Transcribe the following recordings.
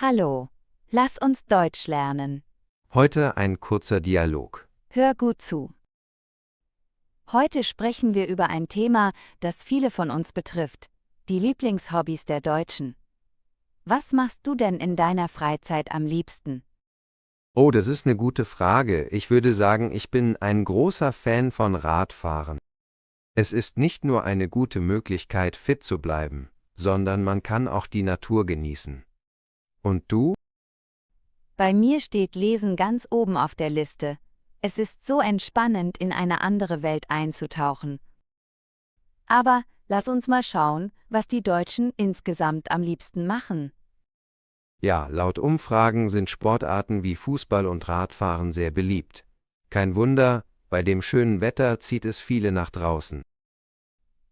Hallo, lass uns Deutsch lernen. Heute ein kurzer Dialog. Hör gut zu. Heute sprechen wir über ein Thema, das viele von uns betrifft: die Lieblingshobbys der Deutschen. Was machst du denn in deiner Freizeit am liebsten? Oh, das ist eine gute Frage. Ich würde sagen, ich bin ein großer Fan von Radfahren. Es ist nicht nur eine gute Möglichkeit, fit zu bleiben, sondern man kann auch die Natur genießen. Und du? Bei mir steht Lesen ganz oben auf der Liste. Es ist so entspannend, in eine andere Welt einzutauchen. Aber lass uns mal schauen, was die Deutschen insgesamt am liebsten machen. Ja, laut Umfragen sind Sportarten wie Fußball und Radfahren sehr beliebt. Kein Wunder, bei dem schönen Wetter zieht es viele nach draußen.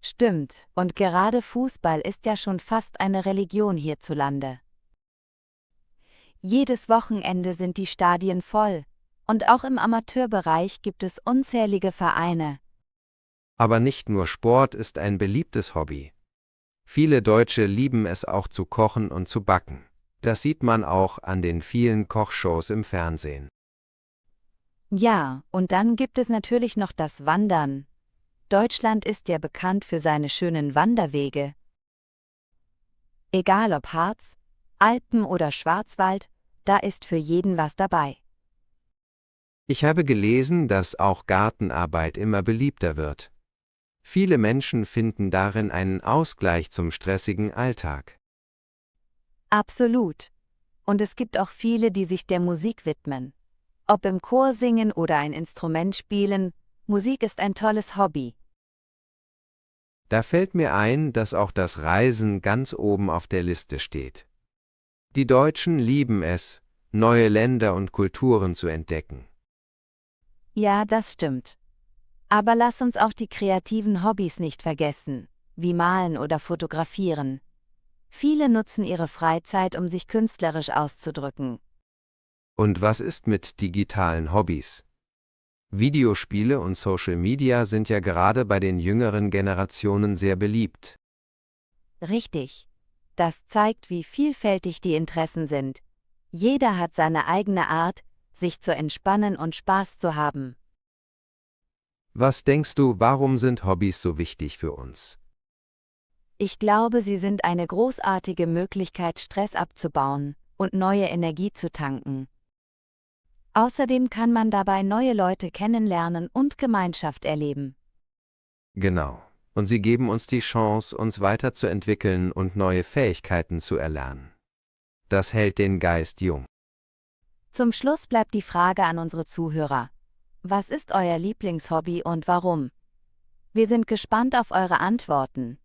Stimmt, und gerade Fußball ist ja schon fast eine Religion hierzulande. Jedes Wochenende sind die Stadien voll, und auch im Amateurbereich gibt es unzählige Vereine. Aber nicht nur Sport ist ein beliebtes Hobby. Viele Deutsche lieben es auch zu kochen und zu backen. Das sieht man auch an den vielen Kochshows im Fernsehen. Ja, und dann gibt es natürlich noch das Wandern. Deutschland ist ja bekannt für seine schönen Wanderwege. Egal ob Harz, Alpen oder Schwarzwald, da ist für jeden was dabei. Ich habe gelesen, dass auch Gartenarbeit immer beliebter wird. Viele Menschen finden darin einen Ausgleich zum stressigen Alltag. Absolut. Und es gibt auch viele, die sich der Musik widmen. Ob im Chor singen oder ein Instrument spielen, Musik ist ein tolles Hobby. Da fällt mir ein, dass auch das Reisen ganz oben auf der Liste steht. Die Deutschen lieben es, neue Länder und Kulturen zu entdecken. Ja, das stimmt. Aber lass uns auch die kreativen Hobbys nicht vergessen, wie Malen oder Fotografieren. Viele nutzen ihre Freizeit, um sich künstlerisch auszudrücken. Und was ist mit digitalen Hobbys? Videospiele und Social Media sind ja gerade bei den jüngeren Generationen sehr beliebt. Richtig. Das zeigt, wie vielfältig die Interessen sind. Jeder hat seine eigene Art, sich zu entspannen und Spaß zu haben. Was denkst du, warum sind Hobbys so wichtig für uns? Ich glaube, sie sind eine großartige Möglichkeit, Stress abzubauen und neue Energie zu tanken. Außerdem kann man dabei neue Leute kennenlernen und Gemeinschaft erleben. Genau. Und sie geben uns die Chance, uns weiterzuentwickeln und neue Fähigkeiten zu erlernen. Das hält den Geist jung. Zum Schluss bleibt die Frage an unsere Zuhörer: Was ist euer Lieblingshobby und warum? Wir sind gespannt auf eure Antworten.